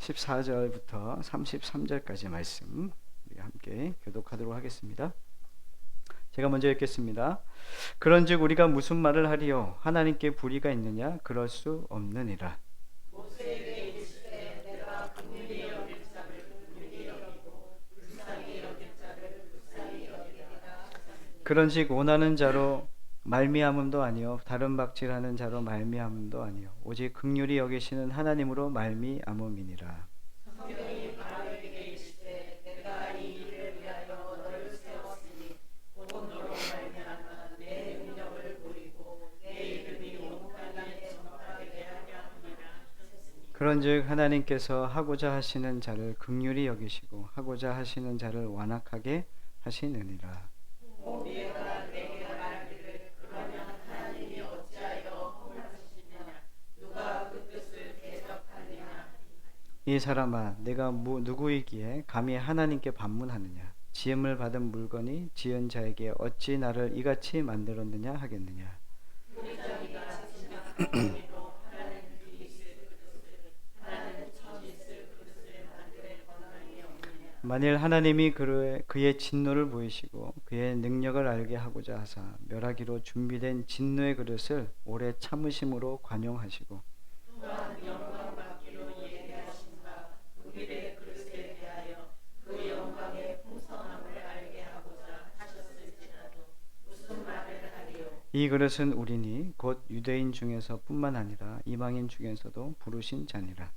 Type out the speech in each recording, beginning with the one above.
14절부터 33절까지 말씀 우리 함께 교독하도록 하겠습니다. 제가 먼저 읽겠습니다. 그런즉 우리가 무슨 말을 하리요? 하나님께 불의가 있느냐? 그럴 수 없느니라. 모세에게 이르시되 내가 긍휼히 여길 자를 긍휼히 여기고 불쌍히 여길 자를 불쌍히 여기리라 하셨으니 그런즉 원하는 자로 말미암음도 아니요 다른 박질하는 자로 말미암음도 아니요 오직 긍휼히 여기시는 하나님으로 말미암음이니라. 성경이 바로에게 이르시되 내가 이 일을 위하여 너를 세웠으니 곧 너로 말미암아 내 능력을 보이고 내 이름이 온 땅에 전파되게 하려 함이라 하셨으니 그런즉 하나님께서 하고자 하시는 자를 긍휼히 여기시고 하고자 하시는 자를 완악하게 하시느니라. 모비가 내게 말하기를 그러면 하나님이 어찌하여 허물하시느냐 누가 그 뜻을 대적하느냐 이 사람아 내가 누구이기에 감히 하나님께 반문하느냐? 지음을 받은 물건이 지은 자에게 어찌 나를 이같이 만들었느냐 하겠느냐? 우리 자기가 지나간 거리로 하나님 뒤 있을 그릇을 하나님 첫 있을 그릇을 만들 권한이 없느냐 만일 하나님이 그의 진노를 보이시고 그의 능력을 알게 하고자 하사 멸하기로 준비된 진노의 그릇을 오래 참으심으로 관용하시고 또한 영광 받기로 예비하신 바 긍휼의 그릇에 대하여 그 영광의 풍성함을 알게 하고자 하셨을지라도 무슨 말을 하리요 이 그릇은 우리니 곧 유대인 중에서 뿐만 아니라 이방인 중에서도 부르신 자니라.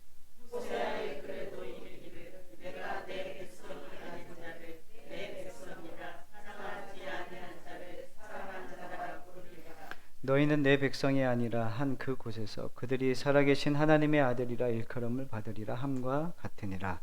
호세아의 그래도 이르기를 내가 내 백성이 아닌 자를 내 백성이라 사랑하지 아니한 자를 사랑한 자라 부르리라 너희는 내 백성이 아니라 한 그 곳에서 그들이 살아계신 하나님의 아들이라 일컬음을 받으리라 함과 같으니라.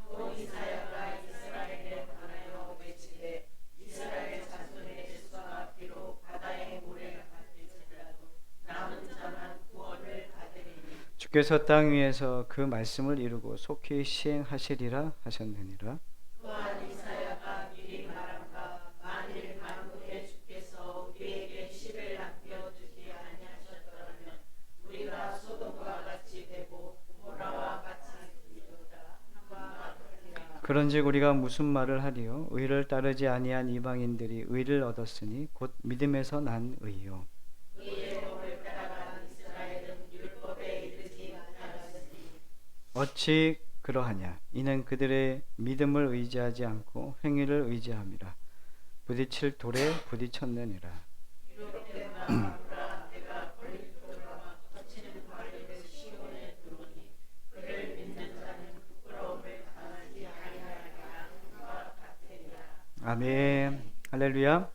또 이사야가 이스라엘에 관하여 외치되 이스라엘 자손의 수가 비록 바다의 모래가 같을지라도 남은 자만 구원을 받으리니 주께서 땅 위에서 그 말씀을 이루고 속히 시행하시리라 하셨느니라. 또한 이사야가 미리 말한 바 만일 만국의 주께서 우리에게 씨를 남겨두지 아니하셨더라면 우리가 소돔과 같이 되고 고모라와 같이 되리로다 함과 같으리라 그런즉 우리가 무슨 말을 하리요? 의를 따르지 아니한 이방인들이 의를 얻었으니 곧 믿음에서 난 의요. 의의 법을 따라간 이스라엘은 율법에 이르지 아니하였으니 어찌 그러하냐? 이는 그들의 믿음을 의지하지 않고 행위를 의지함이라. 부딪힐 돌에 부딪혔느니라. 유록된 마음으로 내가 걸림돌과 거치는 바위를 시온에 두르니 그를 믿는 자는 부끄러움을 당하지 아니하리라 함과 같으리라 아멘. 할렐루야.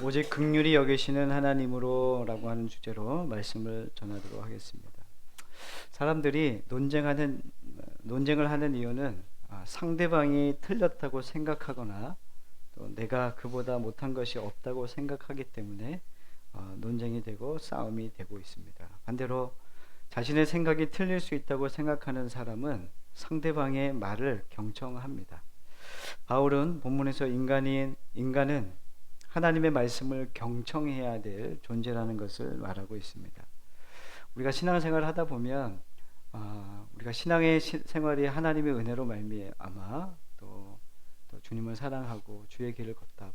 오직 긍휼히 여기시는 하나님으로 라고 하는 주제로 말씀을 전하도록 하겠습니다. 사람들이 논쟁을 하는 이유는 상대방이 틀렸다고 생각하거나 또 내가 그보다 못한 것이 없다고 생각하기 때문에 논쟁이 되고 싸움이 되고 있습니다. 반대로 자신의 생각이 틀릴 수 있다고 생각하는 사람은 상대방의 말을 경청합니다. 바울은 본문에서 인간은 하나님의 말씀을 경청해야 될 존재라는 것을 말하고 있습니다. 우리가 신앙생활을 하다 보면 우리가 신앙의 생활이 하나님의 은혜로 말미암아 또 주님을 사랑하고 주의 길을 걷다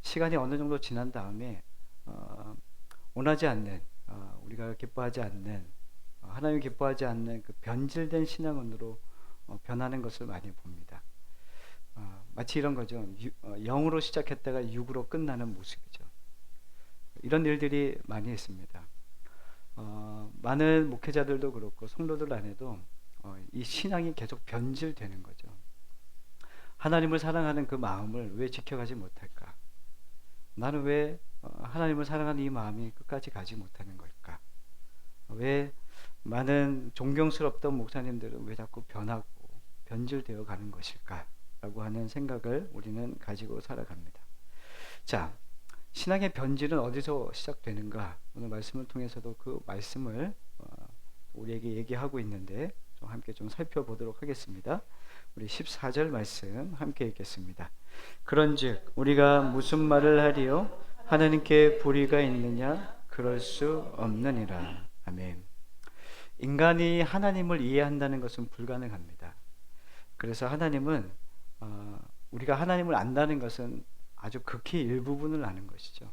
시간이 어느 정도 지난 다음에 원하지 않는 우리가 기뻐하지 않는 하나님이 기뻐하지 않는 그 변질된 신앙으로 변하는 것을 많이 봅니다. 마치 이런 거죠. 영으로 시작했다가 육으로 끝나는 모습이죠. 이런 일들이 많이 있습니다. 많은 목회자들도 그렇고 성도들 안에도 이 신앙이 계속 변질되는 거죠. 하나님을 사랑하는 그 마음을 왜 지켜가지 못할까? 나는 왜 하나님을 사랑하는 이 마음이 끝까지 가지 못하는 걸까? 왜 많은 존경스럽던 목사님들은 왜 자꾸 변하고 변질되어 가는 것일까? 라고 하는 생각을 우리는 가지고 살아갑니다. 자, 신앙의 변질은 어디서 시작되는가? 오늘 말씀을 통해서도 그 말씀을 우리에게 얘기하고 있는데 좀 함께 좀 살펴보도록 하겠습니다. 우리 14절 말씀 함께 읽겠습니다. 그런즉 우리가 무슨 말을 하리요? 하나님께 불의가 있느냐? 그럴 수 없느니라. 아멘. 인간이 하나님을 이해한다는 것은 불가능합니다. 그래서 하나님은 우리가 하나님을 안다는 것은 아주 극히 일부분을 아는 것이죠.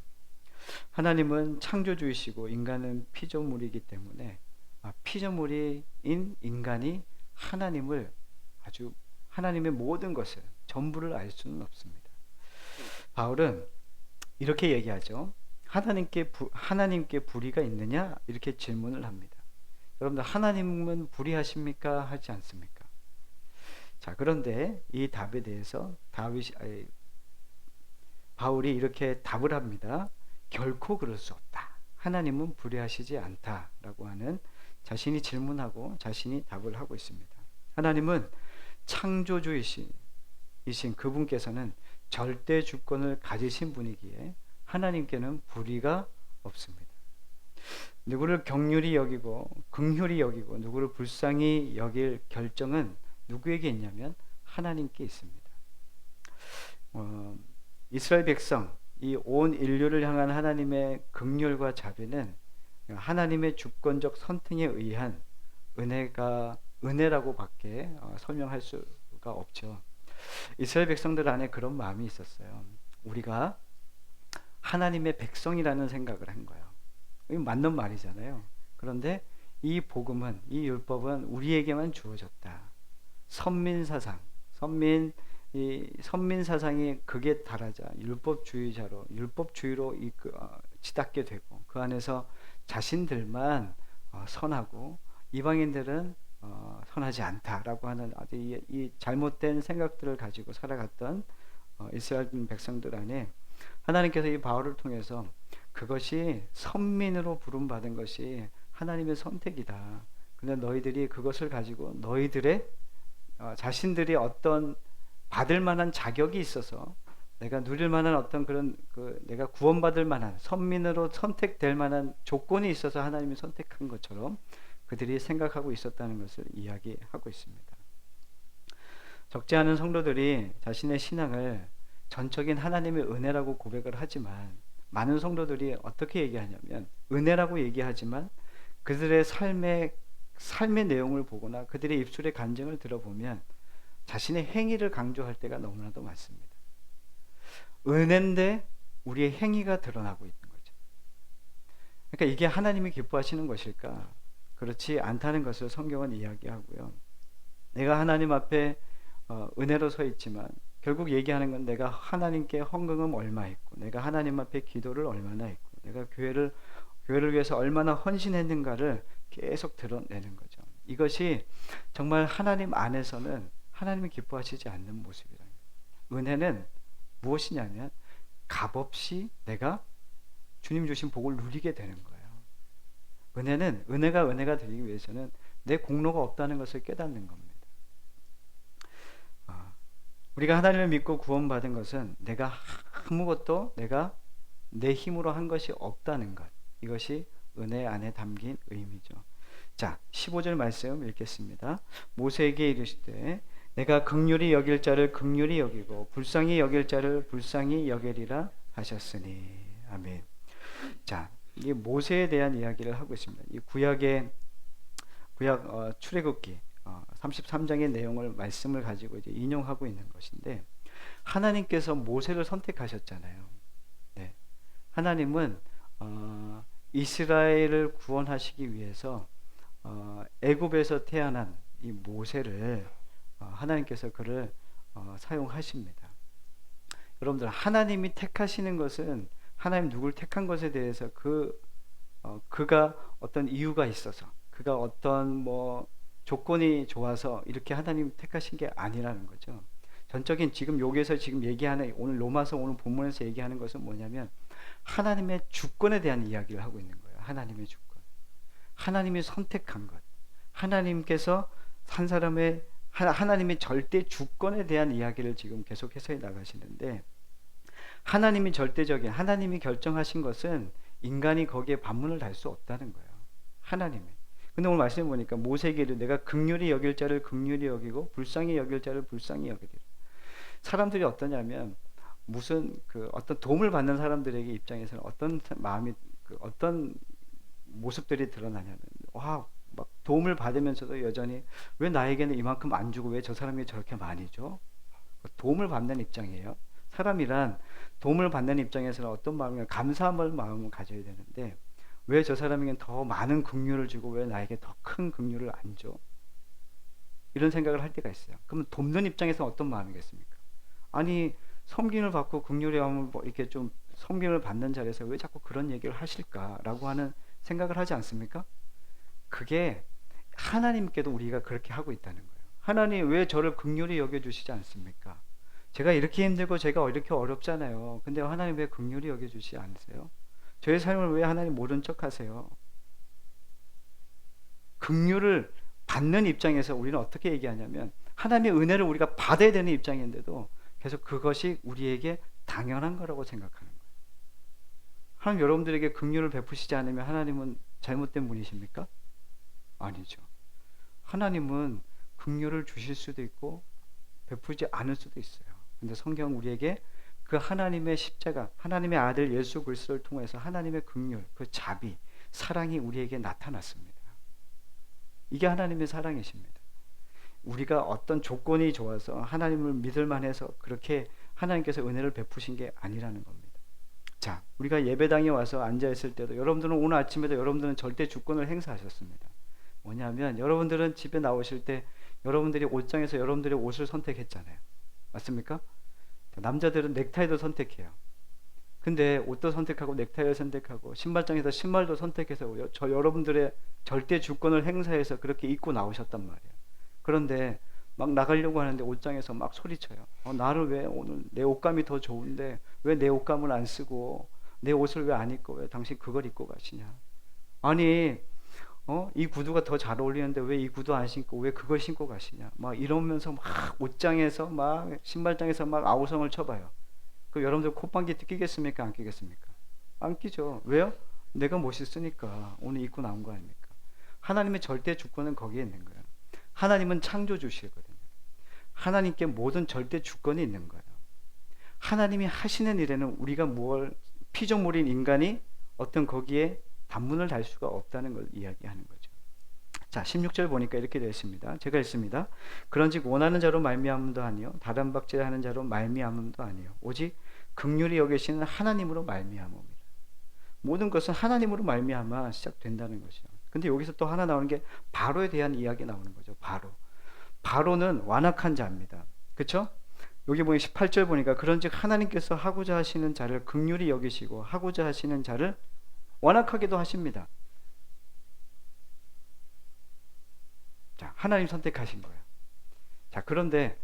하나님은 창조주이시고 인간은 피조물이기 때문에 피조물인 인간이 하나님을 아주 하나님의 모든 것을 전부를 알 수는 없습니다. 바울은 이렇게 얘기하죠. 하나님께 불의가 있느냐? 이렇게 질문을 합니다. 여러분들 하나님은 불의하십니까? 하지 않습니까? 자, 그런데 이 답에 대해서 바울이 이렇게 답을 합니다. 결코 그럴 수 없다. 하나님은 불의하시지 않다라고 하는 자신이 질문하고 자신이 답을 하고 있습니다. 하나님은 창조주이신 그분께서는 절대 주권을 가지신 분이기에 하나님께는 불의가 없습니다. 누구를 긍휼히 여기고 누구를 불쌍히 여길 결정은 누구에게 있냐면 하나님께 있습니다. 이스라엘 백성, 이 온 인류를 향한 하나님의 긍휼과 자비는 하나님의 주권적 선택에 의한 은혜라고 밖에 설명할 수가 없죠. 이스라엘 백성들 안에 그런 마음이 있었어요. 우리가 하나님의 백성이라는 생각을 한 거예요. 이거 맞는 말이잖아요. 그런데 이 복음은, 이 율법은 우리에게만 주어졌다. 선민 사상이 극에 달하자 율법주의로 치닫게 되고 그 안에서 자신들만 선하고 이방인들은 선하지 않다라고 하는 아주 이 잘못된 생각들을 가지고 살아갔던 이스라엘 백성들 안에 하나님께서 이 바울을 통해서 그것이 선민으로 부름받은 것이 하나님의 선택이다. 근데 너희들이 그것을 가지고 너희들의 자신들이 어떤 받을 만한 자격이 있어서 내가 누릴 만한 어떤 그런 내가 구원받을 만한 선민으로 선택될 만한 조건이 있어서 하나님이 선택한 것처럼 그들이 생각하고 있었다는 것을 이야기하고 있습니다. 적지 않은 성도들이 자신의 신앙을 전적인 하나님의 은혜라고 고백을 하지만 많은 성도들이 어떻게 얘기하냐면 은혜라고 얘기하지만 그들의 삶의 내용을 보거나 그들의 입술의 간증을 들어보면 자신의 행위를 강조할 때가 너무나도 많습니다. 은혜인데 우리의 행위가 드러나고 있는 거죠. 그러니까 이게 하나님이 기뻐하시는 것일까? 그렇지 않다는 것을 성경은 이야기하고요. 내가 하나님 앞에 은혜로 서 있지만 결국 얘기하는 건 내가 하나님께 헌금은 얼마 했고 내가 하나님 앞에 기도를 얼마나 했고 내가 교회를 위해서 얼마나 헌신했는가를 계속 드러내는 거죠. 이것이 정말 하나님 안에서는 하나님이 기뻐하시지 않는 모습이라는 거예요. 은혜는 무엇이냐면 값없이 내가 주님 주신 복을 누리게 되는 거예요. 은혜가 되기 위해서는 내 공로가 없다는 것을 깨닫는 겁니다. 우리가 하나님을 믿고 구원받은 것은 내가 내 힘으로 한 것이 없다는 것. 이것이 은혜 안에 담긴 의미죠. 자, 15절 말씀 읽겠습니다. 모세에게 이르시되 내가 긍휼히 여길 자를 긍휼히 여기고 불쌍히 여길 자를 불쌍히 여기리라 하셨으니. 아멘. 자, 이 모세에 대한 이야기를 하고 있습니다. 이 구약 출애굽기 33장의 내용을 말씀을 가지고 이제 인용하고 있는 것인데 하나님께서 모세를 선택하셨잖아요. 네. 하나님은 이스라엘을 구원하시기 위해서 애굽에서 태어난 이 모세를 하나님께서 그를 사용하십니다. 여러분들 하나님이 택하시는 것은 하나님 누굴 택한 것에 대해서 그가 어떤 이유가 있어서 그가 어떤 조건이 좋아서 이렇게 하나님 택하신 게 아니라는 거죠. 전적인 지금 여기에서 지금 얘기하는 오늘 로마서 오늘 본문에서 얘기하는 것은 뭐냐면 하나님의 주권에 대한 이야기를 하고 있는 거예요. 하나님의 주권. 하나님이 선택한 것. 하나님께서 한 사람의 하나님의 절대 주권에 대한 이야기를 지금 계속 해서 나가시는데 하나님이 절대적인 하나님이 결정하신 것은 인간이 거기에 반문을 달 수 없다는 거예요. 하나님이. 근데 오늘 말씀해 보니까 모세에게 내가 긍휼히 여길 자를 긍휼히 여기고 불쌍히 여길 자를 불쌍히 여기리라. 사람들이 어떠냐면 무슨 어떤 도움을 받는 사람들에게 입장에서는 어떤 마음이 어떤 모습들이 드러나냐면 막 도움을 받으면서도 여전히 왜 나에게는 이만큼 안 주고 왜 저 사람에게 저렇게 많이 줘? 도움을 받는 입장이에요. 사람이란 도움을 받는 입장에서는 어떤 마음이냐, 감사한 마음을 가져야 되는데 왜 저 사람에게는 더 많은 긍휼을 주고 왜 나에게 더 큰 긍휼을 안 줘? 이런 생각을 할 때가 있어요. 그러면 돕는 입장에서 어떤 마음이겠습니까? 아니, 섬김을 받고 긍휼의 마음을 이렇게 좀 섬김을 받는 자리에서 왜 자꾸 그런 얘기를 하실까라고 하는 생각을 하지 않습니까? 그게 하나님께도 우리가 그렇게 하고 있다는 거예요. 하나님 왜 저를 긍휼히 여겨주시지 않습니까? 제가 이렇게 힘들고 제가 이렇게 어렵잖아요. 근데 하나님 왜 긍휼히 여겨주시지 않으세요? 저의 삶을 왜 하나님 모른 척 하세요? 긍휼을 받는 입장에서 우리는 어떻게 얘기하냐면 하나님의 은혜를 우리가 받아야 되는 입장인데도 계속 그것이 우리에게 당연한 거라고 생각하는 거예요. 하나님 여러분들에게 긍휼을 베푸시지 않으면 하나님은 잘못된 분이십니까? 아니죠. 하나님은 긍휼을 주실 수도 있고 베푸지 않을 수도 있어요. 근데 성경 우리에게 그 하나님의 십자가, 하나님의 아들 예수 그리스도를 통해서 하나님의 긍휼, 그 자비, 사랑이 우리에게 나타났습니다. 이게 하나님의 사랑이십니다. 우리가 어떤 조건이 좋아서 하나님을 믿을 만해서 그렇게 하나님께서 은혜를 베푸신 게 아니라는 겁니다. 자, 우리가 예배당에 와서 앉아있을 때도 여러분들은 오늘 아침에도 여러분들은 절대 주권을 행사하셨습니다. 뭐냐면 여러분들은 집에 나오실 때 여러분들이 옷장에서 여러분들의 옷을 선택했잖아요. 맞습니까? 남자들은 넥타이도 선택해요. 근데 옷도 선택하고 넥타이를 선택하고 신발장에서 신발도 선택해서 저 여러분들의 절대 주권을 행사해서 그렇게 입고 나오셨단 말이에요. 그런데 막 나가려고 하는데 옷장에서 막 소리쳐요. 나를 왜 오늘 내 옷감이 더 좋은데 왜 내 옷감을 안 쓰고 내 옷을 왜 안 입고 왜 당신 그걸 입고 가시냐? 아니 이 구두가 더 잘 어울리는데 왜 이 구두 안 신고 왜 그걸 신고 가시냐? 막 이러면서 막 옷장에서 막 신발장에서 막 아우성을 쳐봐요. 그 여러분들 콧방귀 끼겠습니까? 안 끼겠습니까? 안 끼죠. 왜요? 내가 멋있으니까 오늘 입고 나온 거 아닙니까? 하나님의 절대 주권은 거기에 있는 거예요. 하나님은 창조주시거든요. 하나님께 모든 절대 주권이 있는 거예요. 하나님이 하시는 일에는 우리가 피조물인 인간이 어떤 거기에 단문을 달 수가 없다는 걸 이야기하는 거죠. 자, 16절 보니까 이렇게 되어 있습니다. 제가 읽습니다. 그런즉 원하는 자로 말미암음도 아니요 다른 박제하는 자로 말미암음도 아니요 오직 긍휼히 여기시는 하나님으로 말미암음이라. 모든 것은 하나님으로 말미암아 시작된다는 것이죠. 근데 여기서 또 하나 나오는 게 바로에 대한 이야기 나오는 거죠. 바로는 완악한 자입니다. 그렇죠? 여기 보니 18절 보니까 그런즉 하나님께서 하고자 하시는 자를 긍휼히 여기시고 하고자 하시는 자를 완악하게도 하십니다. 자, 하나님 선택하신 거예요. 자, 그런데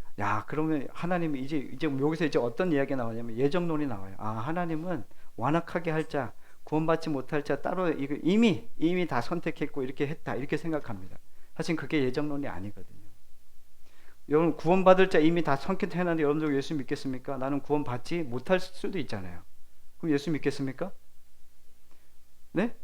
그러면 하나님이 이제 여기서 이제 어떤 이야기가 나오냐면 예정론이 나와요. 하나님은 완악하게 할 자, 구원받지 못할 자 따로 이미 다 선택했고 이렇게 했다 이렇게 생각합니다. 사실 그게 예정론이 아니거든요. 여러분 구원받을 자 이미 다 선택해놨는데 여러분들 예수 믿겠습니까? 나는 구원받지 못할 수도 있잖아요. 그럼 예수 믿겠습니까? 네?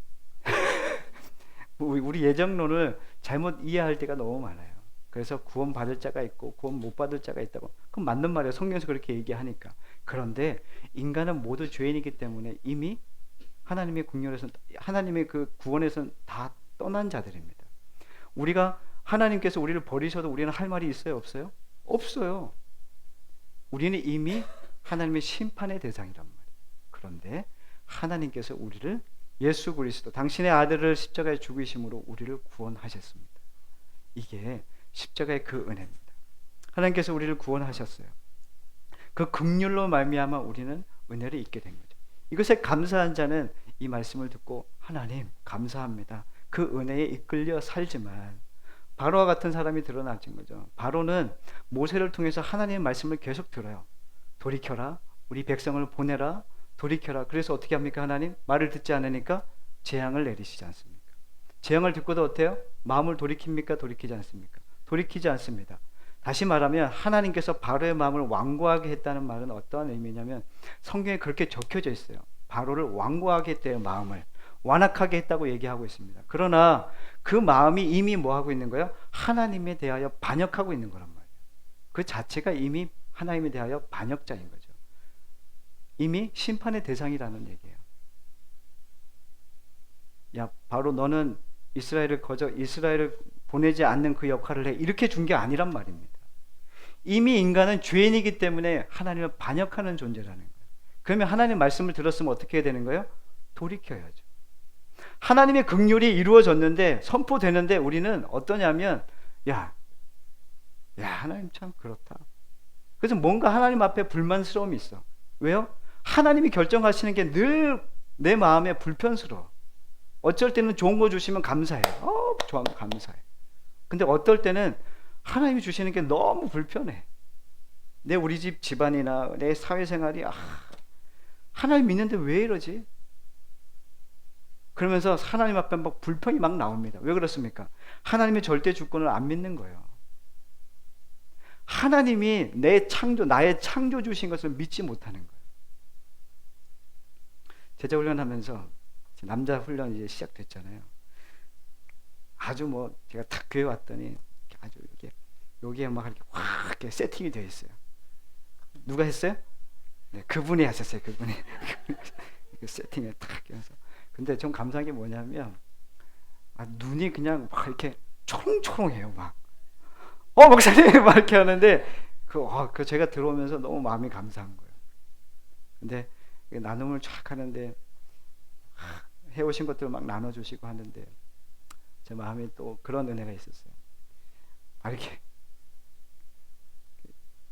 우리 예정론을 잘못 이해할 때가 너무 많아요. 그래서 구원 받을 자가 있고 구원 못 받을 자가 있다고. 그럼 맞는 말이에요. 성경에서 그렇게 얘기하니까. 그런데 인간은 모두 죄인이기 때문에 이미 하나님의 국률에서 하나님의 그 구원에서는 다 떠난 자들입니다. 우리가 하나님께서 우리를 버리셔도 우리는 할 말이 있어요? 없어요? 없어요. 우리는 이미 하나님의 심판의 대상이란 말이에요. 그런데 하나님께서 우리를 예수 그리스도 당신의 아들을 십자가에 죽이심으로 우리를 구원하셨습니다. 이게 십자가의 그 은혜입니다. 하나님께서 우리를 구원하셨어요. 그 긍휼로 말미암아 우리는 은혜를 잊게 된 거죠. 이것에 감사한 자는 이 말씀을 듣고 하나님 감사합니다. 그 은혜에 이끌려 살지만 바로와 같은 사람이 드러나진 거죠. 바로는 모세를 통해서 하나님의 말씀을 계속 들어요. 돌이켜라, 우리 백성을 보내라, 돌이켜라. 그래서 어떻게 합니까? 하나님 말을 듣지 않으니까 재앙을 내리시지 않습니까? 재앙을 듣고도 어때요? 마음을 돌이킵니까? 돌이키지 않습니까? 돌이키지 않습니다. 다시 말하면 하나님께서 바로의 마음을 완고하게 했다는 말은 어떠한 의미냐면 성경에 그렇게 적혀져 있어요. 바로를 완고하게 했대요. 마음을 완악하게 했다고 얘기하고 있습니다. 그러나 그 마음이 이미 뭐 하고 있는 거예요? 하나님에 대하여 반역하고 있는 거란 말이에요. 그 자체가 이미 하나님에 대하여 반역자인 거죠. 이미 심판의 대상이라는 얘기예요. 야, 바로 너는 이스라엘을 보내지 않는 그 역할을 해. 이렇게 준 게 아니란 말입니다. 이미 인간은 죄인이기 때문에 하나님을 반역하는 존재라는 거예요. 그러면 하나님 말씀을 들었으면 어떻게 해야 되는 거예요? 돌이켜야죠. 하나님의 긍휼이 이루어졌는데, 선포되는데 우리는 어떠냐면, 야, 하나님 참 그렇다. 그래서 뭔가 하나님 앞에 불만스러움이 있어. 왜요? 하나님이 결정하시는 게 늘 내 마음에 불편스러워. 어쩔 때는 좋은 거 주시면 감사해. 좋아, 감사해. 근데 어떨 때는 하나님이 주시는 게 너무 불편해. 우리 집 집안이나 내 사회생활이 하나님 믿는데 왜 이러지? 그러면서 하나님 앞에 막 불평이 막 나옵니다. 왜 그렇습니까? 하나님의 절대 주권을 안 믿는 거예요. 하나님이 나의 창조 주신 것을 믿지 못하는 거예요. 제자 훈련하면서 남자 훈련 이제 시작됐잖아요. 아주 제가 딱 교회 왔더니 아주 여기에 막 이렇게 확 이렇게 세팅이 되어 있어요. 누가 했어요? 네, 그분이 하셨어요. 그분이 세팅을 딱 해서. 근데 좀 감사한 게 뭐냐면 눈이 그냥 막 이렇게 초롱초롱해요. 목사님 막 이렇게 하는데 그 제가 들어오면서 너무 마음이 감사한 거예요. 근데 나눔을 쫙 하는데 해오신 것들을 막 나눠주시고 하는데 제 마음에 또 그런 은혜가 있었어요. 이렇게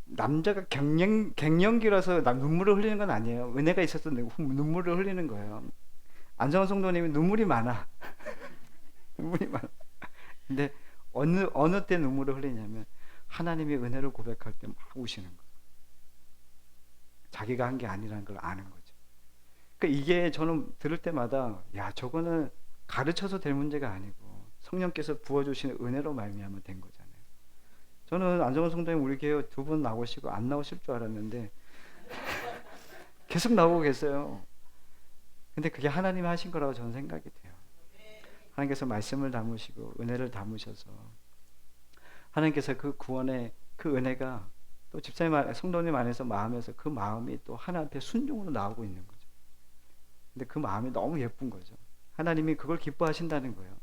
남자가 갱년기라서 눈물을 흘리는 건 아니에요. 은혜가 있어서 눈물을 흘리는 거예요. 안정환 성도님이 눈물이 많아. 눈물이 많아. 근데 어느 때 눈물을 흘리냐면 하나님의 은혜를 고백할 때 막 우시는 거예요. 자기가 한 게 아니라는 걸 아는 거죠. 그러니까 이게 저는 들을 때마다 저거는 가르쳐서 될 문제가 아니고 성령께서 부어주시는 은혜로 말미암아 된 거잖아요. 저는 안정환 성도님 우리 교회 2분 나오시고 안 나오실 줄 알았는데 계속 나오고 계세요. 근데 그게 하나님이 하신 거라고 저는 생각이 돼요. 하나님께서 말씀을 담으시고 은혜를 담으셔서 하나님께서 그 구원의 그 은혜가 또 집사님, 성도님 안에서 마음에서 그 마음이 또 하나님 앞에 순종으로 나오고 있는 거죠. 근데 그 마음이 너무 예쁜 거죠. 하나님이 그걸 기뻐하신다는 거예요.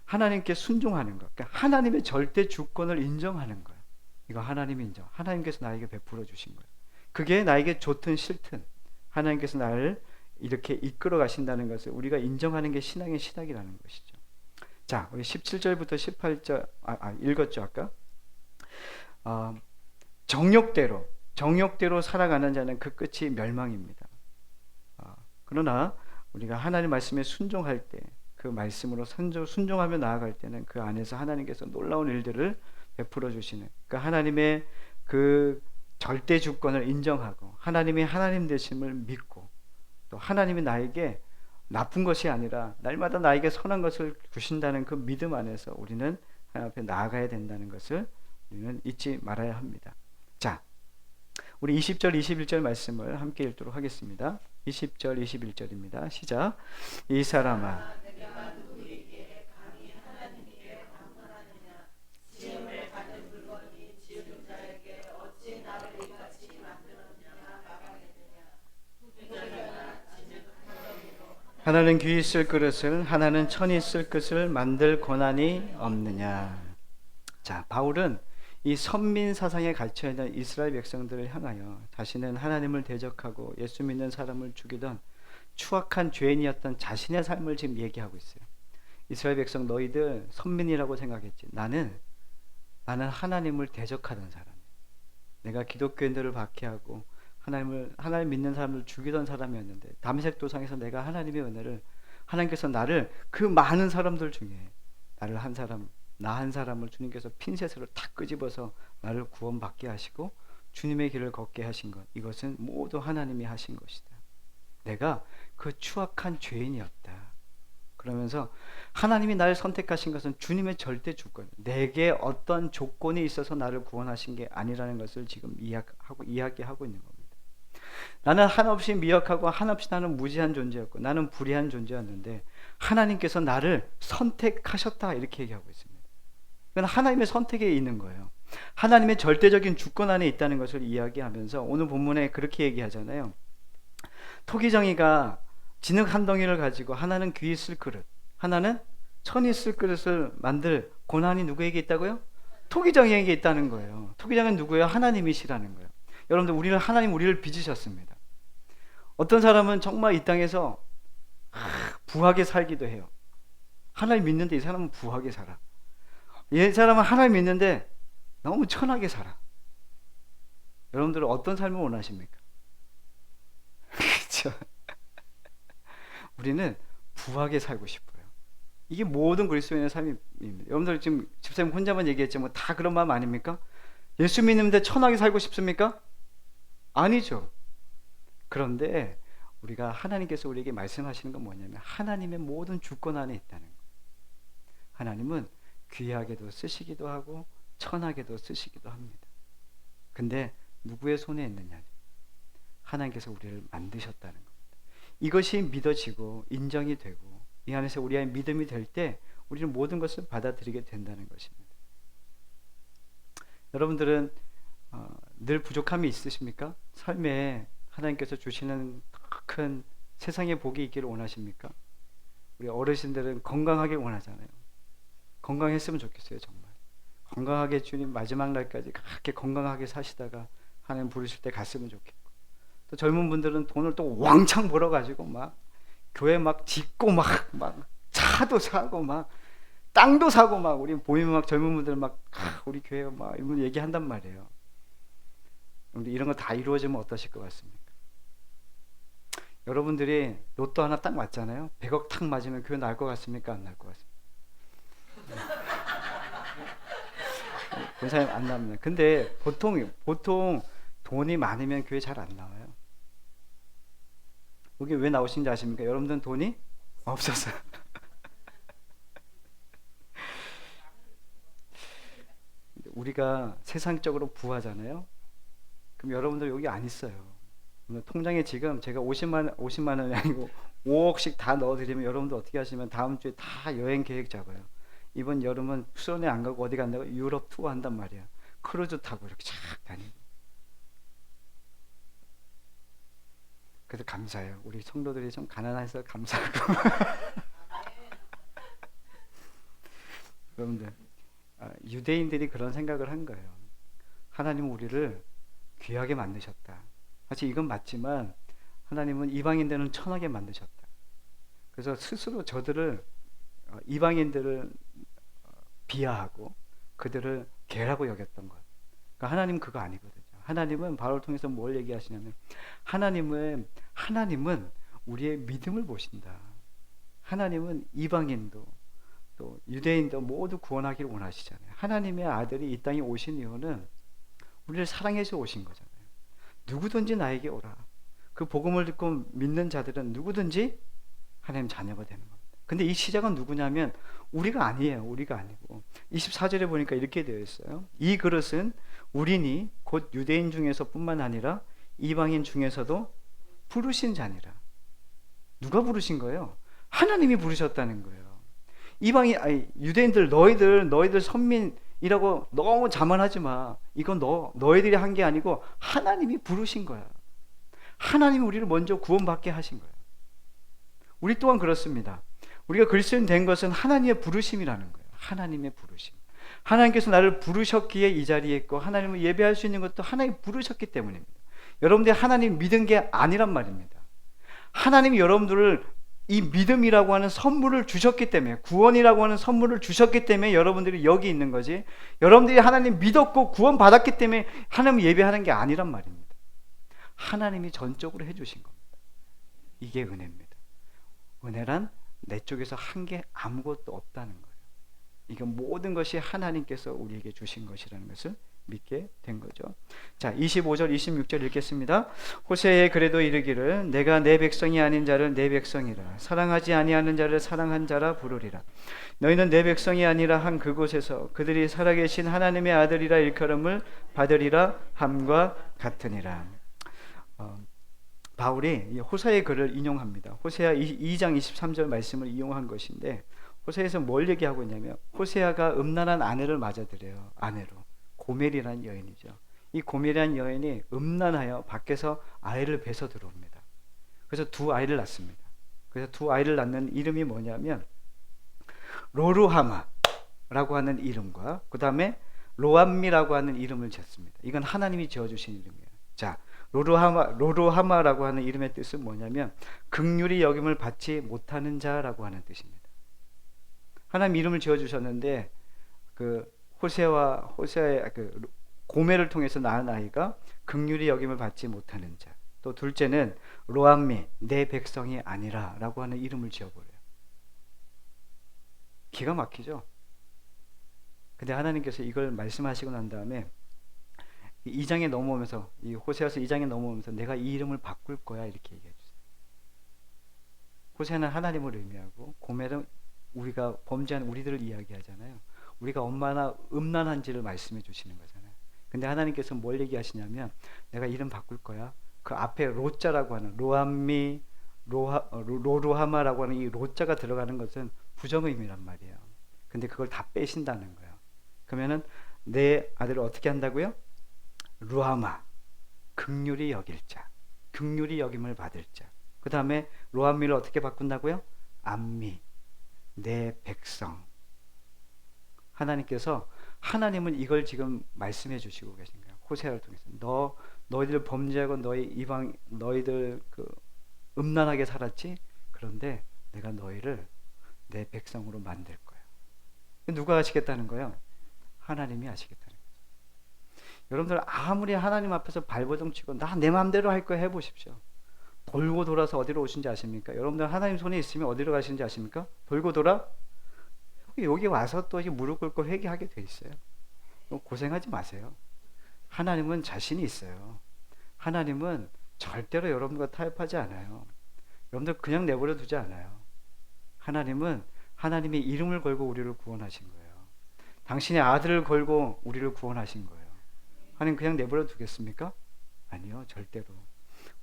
하나님께 순종하는 것. 그러니까 하나님의 절대 주권을 인정하는 거예요. 이거 하나님이 인정. 하나님께서 나에게 베풀어 주신 거예요. 그게 나에게 좋든 싫든 하나님께서 나를 이렇게 이끌어 가신다는 것을 우리가 인정하는 게 신앙의 시작이라는 것이죠. 자, 우리 17절부터 18절 읽었죠 아까? 정욕대로 살아가는 자는 그 끝이 멸망입니다. 그러나 우리가 하나님 말씀에 순종할 때, 그 말씀으로 순종하며 나아갈 때는 그 안에서 하나님께서 놀라운 일들을 베풀어 주시는, 그 하나님의 그 절대 주권을 인정하고 하나님이 하나님 되심을 믿고, 또 하나님이 나에게 나쁜 것이 아니라 날마다 나에게 선한 것을 주신다는 그 믿음 안에서 우리는 하나님 앞에 나아가야 된다는 것을 우리는 잊지 말아야 합니다. 자, 우리 20절 21절 말씀을 함께 읽도록 하겠습니다. 20절 21절입니다. 시작. 이 사람아, 하나는 귀 있을 그릇을, 하나는 천이 있을 것을 만들 권한이 없느냐. 자, 바울은 이 선민 사상에 갇혀 있는 이스라엘 백성들을 향하여 자신은 하나님을 대적하고 예수 믿는 사람을 죽이던 추악한 죄인이었던 자신의 삶을 지금 얘기하고 있어요. 이스라엘 백성, 너희들 선민이라고 생각했지. 나는 하나님을 대적하던 사람이야. 내가 기독교인들을 박해하고 하나님 믿는 사람을 죽이던 사람이었는데, 다메섹 도상에서 내가 하나님의 은혜를, 하나님께서 나를 그 많은 사람들 중에 나 한 사람을 주님께서 핀셋으로 탁 끄집어서 나를 구원받게 하시고 주님의 길을 걷게 하신 것, 이것은 모두 하나님이 하신 것이다. 내가 그 추악한 죄인이었다. 그러면서 하나님이 나를 선택하신 것은 주님의 절대 주권, 내게 어떤 조건이 있어서 나를 구원하신 게 아니라는 것을 지금 이야기하고 있는 겁니다. 나는 한없이 미약하고 한없이 나는 무지한 존재였고 나는 불의한 존재였는데 하나님께서 나를 선택하셨다, 이렇게 얘기하고 있습니다. 그건 하나님의 선택에 있는 거예요. 하나님의 절대적인 주권 안에 있다는 것을 이야기하면서 오늘 본문에 그렇게 얘기하잖아요. 토기정이가 진흙 한 덩이를 가지고 하나는 귀 있을 그릇, 하나는 천이 쓸 그릇을 만들 고난이 누구에게 있다고요? 토기장에게 있다는 거예요. 토기장은 누구예요? 하나님이시라는 거예요. 여러분들, 하나님 우리를 빚으셨습니다. 어떤 사람은 정말 이 땅에서 부하게 살기도 해요. 하나님 믿는데 이 사람은 부하게 살아. 이 사람은 하나님 믿는데 너무 천하게 살아. 여러분들은 어떤 삶을 원하십니까? 그렇죠? 우리는 부하게 살고 싶어요. 이게 모든 그리스도인의 삶입니다. 여러분들 지금 집사님 혼자만 얘기했지만 다 그런 마음 아닙니까? 예수 믿는데 천하게 살고 싶습니까? 아니죠. 그런데 우리가 하나님께서 우리에게 말씀하시는 건 뭐냐면 하나님의 모든 주권 안에 있다는 거예요. 하나님은 귀하게도 쓰시기도 하고 천하게도 쓰시기도 합니다. 근데 누구의 손에 있느냐? 하나님께서 우리를 만드셨다는 겁니다. 이것이 믿어지고 인정이 되고 이 안에서 우리의 믿음이 될 때 우리는 모든 것을 받아들이게 된다는 것입니다. 여러분들은 늘 부족함이 있으십니까? 삶에 하나님께서 주시는 큰 세상의 복이 있기를 원하십니까? 우리 어르신들은 건강하길 원하잖아요. 건강했으면 좋겠어요. 정말 건강하게 주님 마지막 날까지 그렇게 건강하게 사시다가 하나님 부르실 때 갔으면 좋겠고, 또 젊은 분들은 돈을 또 왕창 벌어가지고 막 교회 막 짓고 막 차도 사고 막 땅도 사고 막 우리 보이면 막 젊은 분들 막 우리 교회 막 이런 얘기한단 말이에요. 근데 이런 거 다 이루어지면 어떠실 것 같습니까? 여러분들이 로또 하나 딱 맞잖아요. 100억 탁 맞으면 교회 날 것 같습니까? 안 날 것 같습니까? 본사님 안 납니다. 근데 보통 돈이 많으면 교회 잘 안 나와요. 여기 왜 나오신지 아십니까? 여러분들은 돈이 없어서. 우리가 세상적으로 부하잖아요. 그럼 여러분들 여기 안 있어요. 통장에 지금 제가 50만 원이 아니고 5억씩 다 넣어드리면 여러분들 어떻게 하시면 다음 주에 다 여행 계획 잡아요. 이번 여름은 수련회 안 가고 어디 간다고? 유럽 투어 한단 말이야. 크루즈 타고 이렇게 쫙 다니고. 그래서 감사해요. 우리 성도들이 좀 가난해서 감사하고. 여러분들, 유대인들이 그런 생각을 한 거예요. 하나님은 우리를 귀하게 만드셨다. 사실 이건 맞지만 하나님은 이방인들은 천하게 만드셨다. 그래서 스스로 이방인들을 비하하고 그들을 개라고 여겼던 것. 그러니까 하나님은 그거 아니거든요. 하나님은 바울을 통해서 뭘 얘기하시냐면 하나님은 우리의 믿음을 보신다. 하나님은 이방인도 또 유대인도 모두 구원하기를 원하시잖아요. 하나님의 아들이 이 땅에 오신 이유는 우리를 사랑해서 오신 거잖아요. 누구든지 나에게 오라. 그 복음을 듣고 믿는 자들은 누구든지 하나님 자녀가 되는 겁니다. 근데 이 시작은 누구냐면 우리가 아니에요. 우리가 아니고 24절에 보니까 이렇게 되어 있어요. 이 그릇은 우리니 곧 유대인 중에서 뿐만 아니라 이방인 중에서도 부르신 자니라. 누가 부르신 거예요? 하나님이 부르셨다는 거예요. 유대인들 너희들 선민이라고 너무 자만하지 마. 이건 너희들이 한 게 아니고 하나님이 부르신 거야. 하나님이 우리를 먼저 구원받게 하신 거예요. 우리 또한 그렇습니다. 우리가 그리스도인 된 것은 하나님의 부르심이라는 거예요. 하나님의 부르심. 하나님께서 나를 부르셨기에 이 자리에 있고 하나님을 예배할 수 있는 것도 하나님이 부르셨기 때문입니다. 여러분들이 하나님 믿은 게 아니란 말입니다. 하나님이 여러분들을 이 믿음이라고 하는 선물을 주셨기 때문에, 구원이라고 하는 선물을 주셨기 때문에 여러분들이 여기 있는 거지, 여러분들이 하나님 믿었고 구원 받았기 때문에 하나님 예배하는 게 아니란 말입니다. 하나님이 전적으로 해주신 겁니다. 이게 은혜입니다. 은혜란 내 쪽에서 한 게 아무것도 없다는 거예요. 이건 모든 것이 하나님께서 우리에게 주신 것이라는 것을 믿게 된 거죠. 자, 25절 26절 읽겠습니다. 호세에 그래도 이르기를 내가 내 백성이 아닌 자를 내 백성이라 사랑하지 아니하는 자를 사랑한 자라 부르리라. 너희는 내 백성이 아니라 한 그곳에서 그들이 살아계신 하나님의 아들이라 일컬음을 받으리라 함과 같으니라. 바울이 호세의 글을 인용합니다. 호세아 2장 23절 말씀을 이용한 것인데, 호세아에서 뭘 얘기하고 있냐면 호세아가 음란한 아내를 맞아들여요. 아내로 고멜이라는 여인이죠. 이 고멜이라는 여인이 음란하여 밖에서 아이를 뵈서 들어옵니다. 그래서 두 아이를 낳습니다. 그래서 두 아이를 낳는 이름이 뭐냐면 로루하마라고 하는 이름과 그 다음에 로암미라고 하는 이름을 지었습니다. 이건 하나님이 지어주신 이름이에요. 자, 로루하마라고 하는 이름의 뜻은 뭐냐면 긍휼히 여김을 받지 못하는 자라고 하는 뜻입니다. 하나님 이름을 지어주셨는데 그 호세아의 그 고멜을 통해서 낳은 아이가 긍휼히 여김을 받지 못하는 자. 또 둘째는 로암미, 내 백성이 아니라라고 하는 이름을 지어버려요. 기가 막히죠. 근데 하나님께서 이걸 말씀하시고 난 다음에 2장에 넘어오면서 이 호세아서 2장에 넘어오면서 내가 이 이름을 바꿀 거야 이렇게 얘기해 주세요. 호세아는 하나님을 의미하고 고멜은 우리가 범죄한 우리들을 이야기하잖아요. 우리가 얼마나 음란한지를 말씀해 주시는 거잖아요. 근데 하나님께서 뭘 얘기하시냐면 내가 이름 바꿀 거야. 그 앞에 로자라고 하는 로암미, 로루하마라고 하는 이 로자가 들어가는 것은 부정의미란 말이에요. 근데 그걸 다 빼신다는 거예요. 그러면은 내 아들을 어떻게 한다고요? 루하마, 긍휼히 여길 자, 긍휼히 여김을 받을 자. 그 다음에 로암미를 어떻게 바꾼다고요? 암미, 내 백성. 하나님은 이걸 지금 말씀해 주시고 계신 거예요. 호세아를 통해서 너희들 범죄하고 너희들 그 음란하게 살았지. 그런데 내가 너희를 내 백성으로 만들 거야. 누가 하시겠다는 거예요? 하나님이 하시겠다는 거죠. 여러분들 아무리 하나님 앞에서 발버둥 치고 나 내 마음대로 할 거야 해보십시오. 돌고 돌아서 어디로 오신지 아십니까? 여러분들 하나님 손에 있으면 어디로 가시는지 아십니까? 돌고 돌아 여기 와서 또 무릎 꿇고 회개하게 돼 있어요. 고생하지 마세요. 하나님은 자신이 있어요. 하나님은 절대로 여러분과 타협하지 않아요. 여러분들 그냥 내버려 두지 않아요. 하나님은 하나님의 이름을 걸고 우리를 구원하신 거예요. 당신의 아들을 걸고 우리를 구원하신 거예요. 하나님 그냥 내버려 두겠습니까? 아니요, 절대로.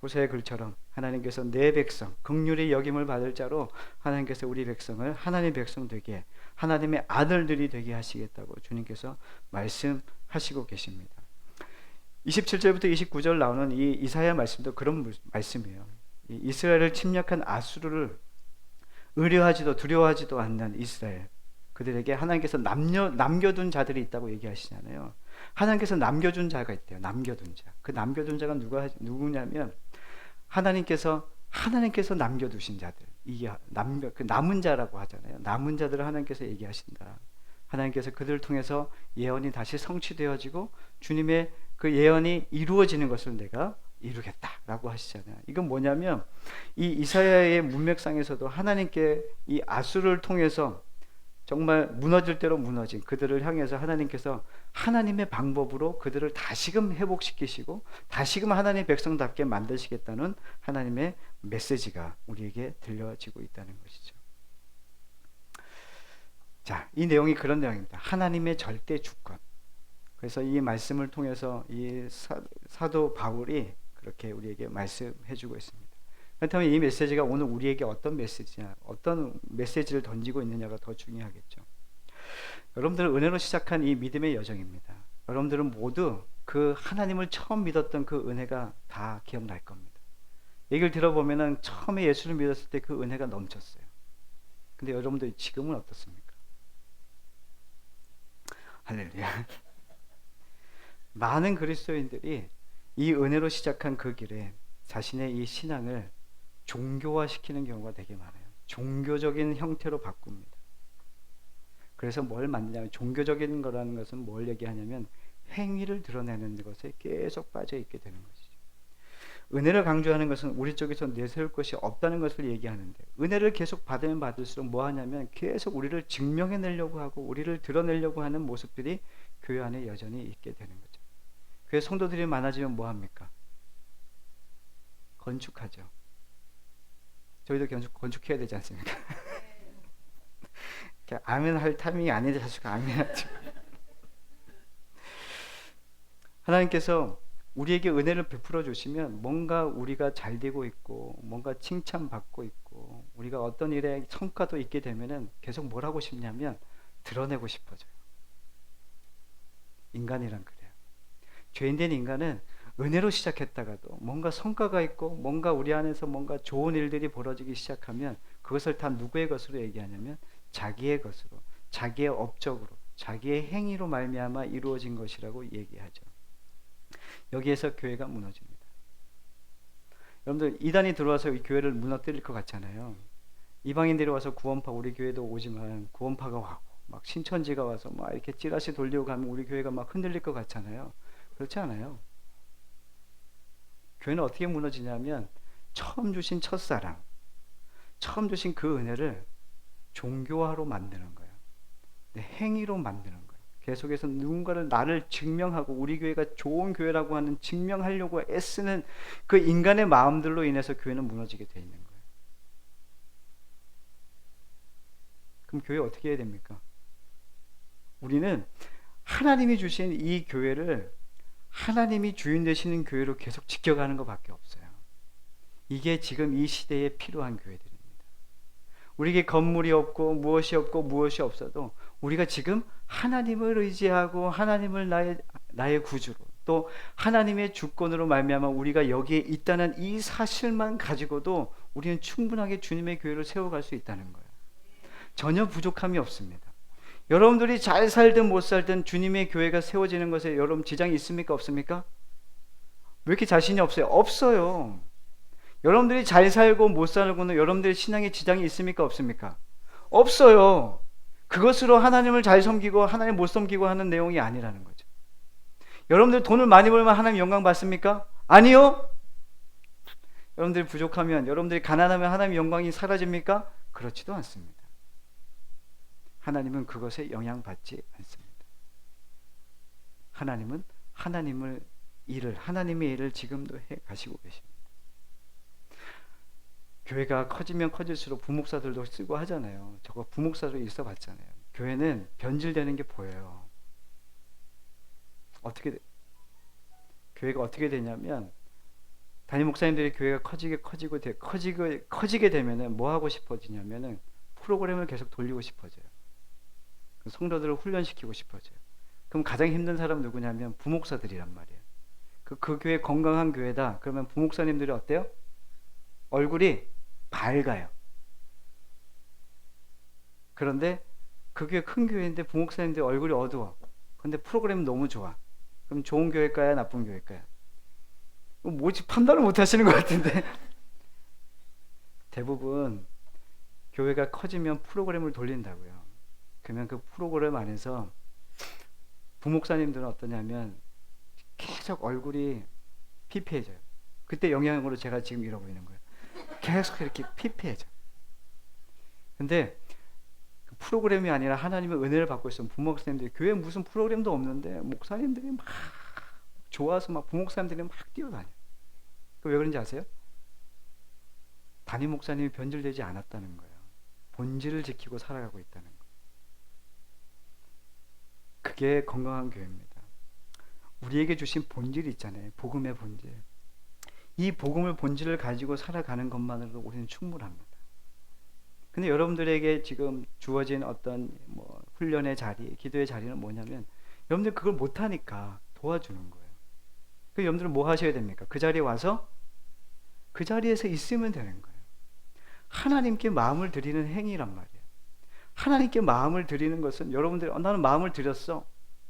호세아의 글처럼 하나님께서 내 백성, 긍휼히 여김을 받을 자로 하나님께서 우리 백성을 하나님의 백성 되게, 하나님의 아들들이 되게 하시겠다고 주님께서 말씀하시고 계십니다. 27절부터 29절 나오는 이 이사야 말씀도 그런 말씀이에요. 이스라엘을 침략한 아수르를 의뢰하지도 두려워하지도 않는 이스라엘, 그들에게 하나님께서 남겨둔 자들이 있다고 얘기하시잖아요. 하나님께서 남겨준 자가 있대요. 남겨둔 자. 그 남겨둔 자가 누구냐면 하나님께서 남겨두신 자들. 이게 그 남은 자라고 하잖아요. 남은 자들을 하나님께서 얘기하신다. 하나님께서 그들을 통해서 예언이 다시 성취되어지고 주님의 그 예언이 이루어지는 것을 내가 이루겠다라고 하시잖아요. 이건 뭐냐면 이 이사야의 문맥상에서도 하나님께 이 아수르를 통해서 정말 무너질 대로 무너진 그들을 향해서 하나님께서 하나님의 방법으로 그들을 다시금 회복시키시고 다시금 하나님의 백성답게 만드시겠다는 하나님의 메시지가 우리에게 들려지고 있다는 것이죠. 자, 이 내용이 그런 내용입니다. 하나님의 절대 주권. 그래서 이 말씀을 통해서 이 사도 바울이 그렇게 우리에게 말씀해주고 있습니다. 그렇다면 이 메시지가 오늘 우리에게 어떤 메시지를 던지고 있느냐가 더 중요하겠죠. 여러분들은 은혜로 시작한 이 믿음의 여정입니다. 여러분들은 모두 그 하나님을 처음 믿었던 그 은혜가 다 기억날 겁니다. 얘기를 들어보면은 처음에 예수를 믿었을 때 그 은혜가 넘쳤어요. 근데 여러분들 지금은 어떻습니까? 할렐루야. 많은 그리스도인들이 이 은혜로 시작한 그 길에 자신의 이 신앙을 종교화시키는 경우가 되게 많아요. 종교적인 형태로 바꿉니다. 그래서 뭘 만드냐면 종교적인 거라는 것은 뭘 얘기하냐면 행위를 드러내는 것에 계속 빠져 있게 되는 것이죠. 은혜를 강조하는 것은 우리 쪽에서 내세울 것이 없다는 것을 얘기하는데 은혜를 계속 받으면 받을수록 뭐 하냐면 계속 우리를 증명해내려고 하고 우리를 드러내려고 하는 모습들이 교회 안에 여전히 있게 되는 거죠. 교회 성도들이 많아지면 뭐 합니까? 건축하죠. 저희도 건축해야 되지 않습니까? 아멘 할 타이밍이 아닌데 자식 아멘 하죠. 하나님께서 우리에게 은혜를 베풀어 주시면 뭔가 우리가 잘 되고 있고 뭔가 칭찬받고 있고 우리가 어떤 일에 성과도 있게 되면은 계속 뭘 하고 싶냐면 드러내고 싶어져요. 인간이란 그래요. 죄인된 인간은 은혜로 시작했다가도 뭔가 성과가 있고 뭔가 우리 안에서 뭔가 좋은 일들이 벌어지기 시작하면 그것을 다 누구의 것으로 얘기하냐면 자기의 것으로, 자기의 업적으로, 자기의 행위로 말미암아 이루어진 것이라고 얘기하죠. 여기에서 교회가 무너집니다. 여러분들 이단이 들어와서 이 교회를 무너뜨릴 것 같잖아요. 이방인들이 와서 구원파, 우리 교회도 오지만 구원파가 와고 막 신천지가 와서 막 이렇게 찌라시 돌리고 가면 우리 교회가 막 흔들릴 것 같잖아요. 그렇지 않아요. 교회는 어떻게 무너지냐면 처음 주신 첫사랑, 처음 주신 그 은혜를 종교화로 만드는 거예요. 행위로 만드는 거예요. 계속해서 누군가를 나를 증명하고 우리 교회가 좋은 교회라고 하는 증명하려고 애쓰는 그 인간의 마음들로 인해서 교회는 무너지게 돼 있는 거예요. 그럼 교회 어떻게 해야 됩니까? 우리는 하나님이 주신 이 교회를 하나님이 주인 되시는 교회로 계속 지켜가는 것밖에 없어요. 이게 지금 이 시대에 필요한 교회들입니다. 우리에게 건물이 없고 무엇이 없고 무엇이 없어도 우리가 지금 하나님을 의지하고 하나님을 나의 구주로 또 하나님의 주권으로 말미암아 우리가 여기에 있다는 이 사실만 가지고도 우리는 충분하게 주님의 교회를 세워갈 수 있다는 거예요. 전혀 부족함이 없습니다. 여러분들이 잘 살든 못 살든 주님의 교회가 세워지는 것에 여러분 지장이 있습니까? 없습니까? 왜 이렇게 자신이 없어요? 없어요. 여러분들이 잘 살고 못 살고는 여러분들의 신앙에 지장이 있습니까? 없습니까? 없어요. 그것으로 하나님을 잘 섬기고 하나님 못 섬기고 하는 내용이 아니라는 거죠. 여러분들 돈을 많이 벌면 하나님 영광 받습니까? 아니요. 여러분들이 부족하면, 여러분들이 가난하면 하나님 영광이 사라집니까? 그렇지도 않습니다. 하나님은 그것에 영향받지 않습니다. 하나님은 하나님의 일을 지금도 해 가시고 계십니다. 교회가 커지면 커질수록 부목사들도 쓰고 하잖아요. 저거 부목사로 있어 봤잖아요. 교회는 변질되는 게 보여요. 교회가 어떻게 되냐면 담임 목사님들이 교회가 커지게 되면은 뭐 하고 싶어지냐면은 프로그램을 계속 돌리고 싶어져요. 성도들을 훈련시키고 싶어져요. 그럼 가장 힘든 사람 누구냐면 부목사들이란 말이에요. 그 교회 건강한 교회다. 그러면 부목사님들이 어때요? 얼굴이 밝아요. 그런데 그 교회 큰 교회인데 부목사님들 얼굴이 어두워. 근데 프로그램 너무 좋아. 그럼 좋은 교회일까요? 나쁜 교회일까요? 뭐지? 판단을 못 하시는 것 같은데. 대부분 교회가 커지면 프로그램을 돌린다고요. 그러면 그 프로그램 안에서 부목사님들은 어떠냐면 계속 얼굴이 피폐해져요. 그때 영향으로 제가 지금 이러고 있는 거예요. 계속 이렇게 피폐해져. 근데 그 프로그램이 아니라 하나님의 은혜를 받고 있으면 부목사님들이 교회에 무슨 프로그램도 없는데 목사님들이 막 좋아서 막 부목사님들이 막 뛰어다녀. 왜 그런지 아세요? 담임 목사님이 변질되지 않았다는 거예요. 본질을 지키고 살아가고 있다는 거예요. 그게 건강한 교회입니다. 우리에게 주신 본질이 있잖아요. 복음의 본질. 이 복음의 본질을 가지고 살아가는 것만으로도 우리는 충분합니다. 근데 여러분들에게 지금 주어진 어떤 훈련의 자리, 기도의 자리는 뭐냐면 여러분들 그걸 못하니까 도와주는 거예요. 그 여러분들은 뭐 하셔야 됩니까? 그 자리에 와서 그 자리에서 있으면 되는 거예요. 하나님께 마음을 드리는 행위란 말이에요. 하나님께 마음을 드리는 것은 여러분들이 나는 마음을 드렸어.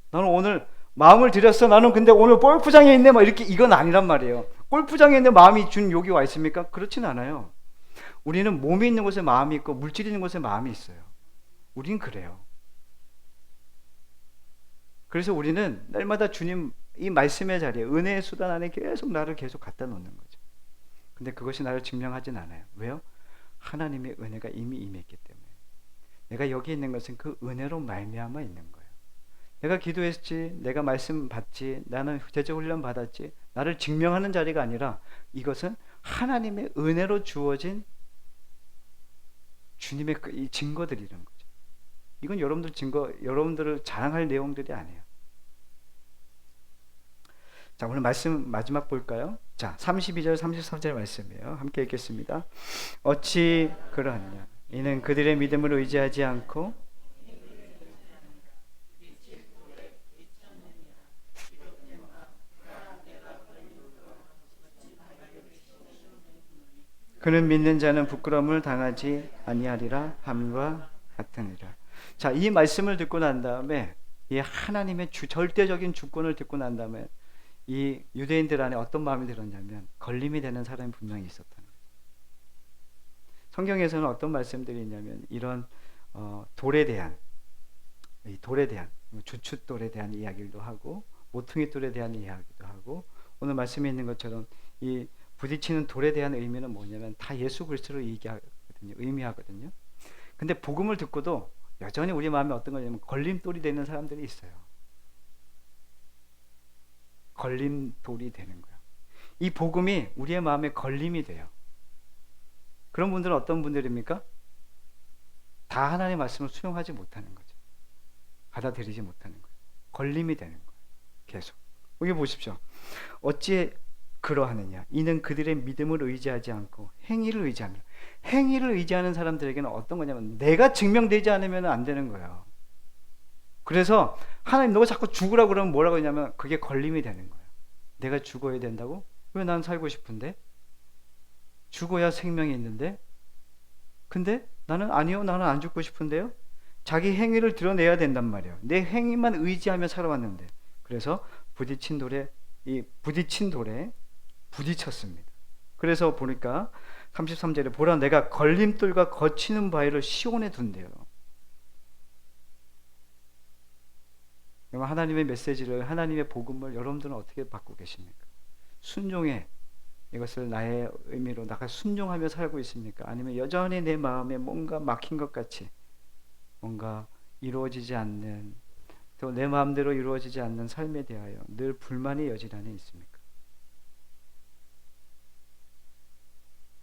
나는 오늘 마음을 드렸어. 나는 근데 오늘 골프장에 있네. 막 이렇게 이건 아니란 말이에요. 골프장에 있는 마음이 준 여기 와 있습니까? 그렇진 않아요. 우리는 몸이 있는 곳에 마음이 있고 물질이 있는 곳에 마음이 있어요. 우린 그래요. 그래서 우리는 날마다 주님 이 말씀의 자리에 은혜의 수단 안에 계속 나를 계속 갖다 놓는 거죠. 근데 그것이 나를 증명하진 않아요. 왜요? 하나님의 은혜가 이미 임했기 때문에. 내가 여기 있는 것은 그 은혜로 말미암아 있는 거예요. 내가 기도했지, 내가 말씀 받지, 나는 제자 훈련 받았지, 나를 증명하는 자리가 아니라 이것은 하나님의 은혜로 주어진 주님의 이 증거들이라는 거죠. 이건 여러분들을 자랑할 내용들이 아니에요. 자, 오늘 말씀 마지막 볼까요? 자, 32절 33절 말씀이에요. 함께 읽겠습니다. 어찌 그러하냐? 이는 그들의 믿음을 의지하지 않고 그는 믿는 자는 부끄러움을 당하지 아니하리라 함과 같은 이라. 자, 이 말씀을 듣고 난 다음에 이 하나님의 절대적인 주권을 듣고 난 다음에 이 유대인들 안에 어떤 마음이 들었냐면 걸림이 되는 사람이 분명히 있었다는 거예요. 성경에서는 어떤 말씀들이 있냐면 이런 돌에 대한 이 돌에 대한 주춧돌에 대한 이야기도 하고 모퉁이 돌에 대한 이야기도 하고 오늘 말씀에 있는 것처럼 이 부딪히는 돌에 대한 의미는 뭐냐면 다 예수 그리스도를 의미하거든요. 근데 복음을 듣고도 여전히 우리 마음에 어떤 거냐면 걸림돌이 되는 사람들이 있어요. 걸림돌이 되는 거예요. 이 복음이 우리의 마음에 걸림이 돼요. 그런 분들은 어떤 분들입니까? 다 하나님의 말씀을 수용하지 못하는 거죠. 받아들이지 못하는 거예요. 걸림이 되는 거예요. 계속. 여기 보십시오. 어찌 그러하느냐? 이는 그들의 믿음을 의지하지 않고 행위를 의지합니다. 행위를 의지하는 사람들에게는 어떤 거냐면 내가 증명되지 않으면 안 되는 거예요. 그래서 하나님 너가 자꾸 죽으라고 그러면 뭐라고 하냐면 그게 걸림이 되는 거예요. 내가 죽어야 된다고? 왜 난 살고 싶은데? 죽어야 생명이 있는데? 근데 나는 아니요, 나는 안 죽고 싶은데요? 자기 행위를 드러내야 된단 말이에요. 내 행위만 의지하며 살아왔는데. 그래서 부딪힌 돌에 부딪혔습니다. 그래서 보니까 33절에 보라 내가 걸림돌과 거치는 바위를 시온에 둔대요. 하나님의 메시지를 하나님의 복음을 여러분들은 어떻게 받고 계십니까? 순종해 이것을 나의 의미로 내가 순종하며 살고 있습니까? 아니면 여전히 내 마음에 뭔가 막힌 것 같이 뭔가 이루어지지 않는 또 내 마음대로 이루어지지 않는 삶에 대하여 늘 불만의 여지 안에 있습니까?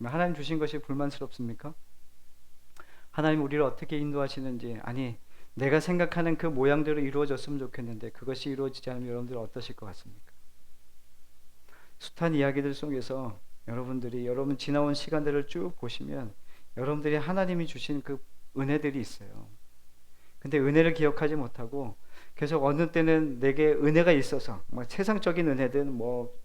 하나님 주신 것이 불만스럽습니까? 하나님 우리를 어떻게 인도하시는지 아니 내가 생각하는 그 모양대로 이루어졌으면 좋겠는데 그것이 이루어지지 않으면 여러분들 어떠실 것 같습니까? 숱한 이야기들 속에서 여러분 지나온 시간들을 쭉 보시면 여러분들이 하나님이 주신 그 은혜들이 있어요. 근데 은혜를 기억하지 못하고 계속 어느 때는 내게 은혜가 있어서 뭐 세상적인 은혜든 뭐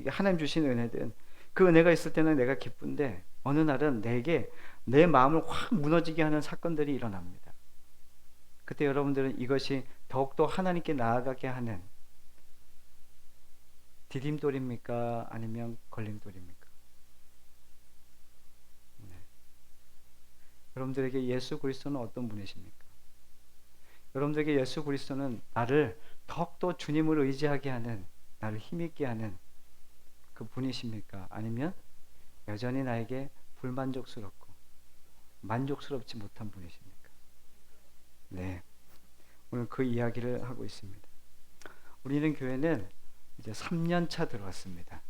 하나님 주신 은혜든 그 은혜가 있을 때는 내가 기쁜데 어느 날은 내게 내 마음을 확 무너지게 하는 사건들이 일어납니다. 그때 여러분들은 이것이 더욱더 하나님께 나아가게 하는 디딤돌입니까? 아니면 걸림돌입니까? 네. 여러분들에게 예수 그리스도는 어떤 분이십니까? 여러분들에게 예수 그리스도는 나를 더욱더 주님을 의지하게 하는 나를 힘있게 하는 그 분이십니까? 아니면 여전히 나에게 불만족스럽고 만족스럽지 못한 분이십니까? 네, 오늘 그 이야기를 하고 있습니다. 우리는 교회는 이제 3년 차 들어왔습니다.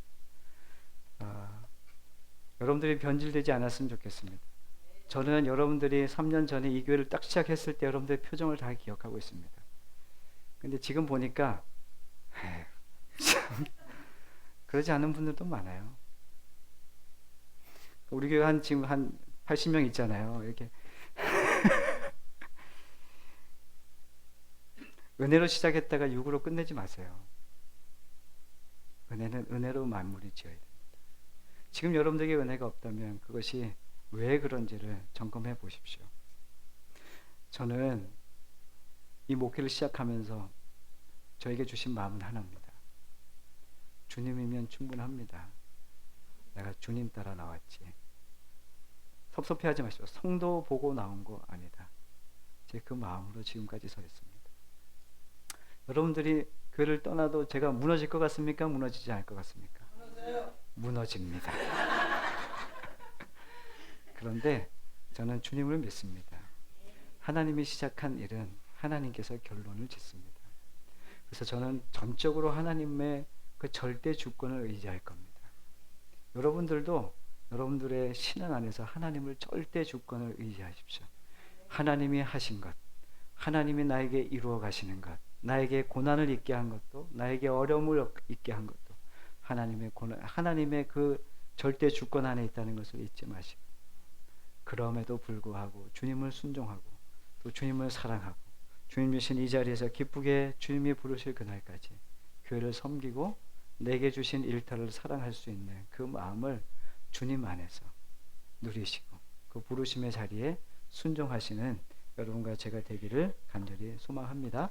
여러분들이 변질되지 않았으면 좋겠습니다. 저는 여러분들이 3년 전에 이 교회를 딱 시작했을 때 여러분들의 표정을 다 기억하고 있습니다. 근데 지금 보니까 그러지 않은 분들도 많아요. 우리 교회 지금 한 80명 있잖아요. 이렇게 은혜로 시작했다가 육으로 끝내지 마세요. 은혜는 은혜로 마무리 지어야 됩니다. 지금 여러분들에게 은혜가 없다면 그것이 왜 그런지를 점검해 보십시오. 저는 이 목회를 시작하면서 저에게 주신 마음은 하나입니다. 주님이면 충분합니다. 내가 주님 따라 나왔지. 섭섭해하지 마십시오. 성도 보고 나온 거 아니다. 제 그 마음으로 지금까지 서 있습니다. 여러분들이 교회를 떠나도 제가 무너질 것 같습니까? 무너지지 않을 것 같습니까? 무너집니다. 그런데 저는 주님을 믿습니다. 하나님이 시작한 일은 하나님께서 결론을 짓습니다. 그래서 저는 전적으로 하나님의 그 절대 주권을 의지할 겁니다. 여러분들도 여러분들의 신앙 안에서 하나님을 절대 주권을 의지하십시오. 하나님이 하신 것, 하나님이 나에게 이루어 가시는 것, 나에게 고난을 있게 한 것도, 나에게 어려움을 있게 한 것도 하나님의 그 절대 주권 안에 있다는 것을 잊지 마시고, 그럼에도 불구하고 주님을 순종하고 또 주님을 사랑하고 주님 주신 이 자리에서 기쁘게 주님이 부르실 그날까지 교회를 섬기고 내게 주신 일터를 사랑할 수 있는 그 마음을 주님 안에서 누리시고 그 부르심의 자리에 순종하시는 여러분과 제가 되기를 간절히 소망합니다.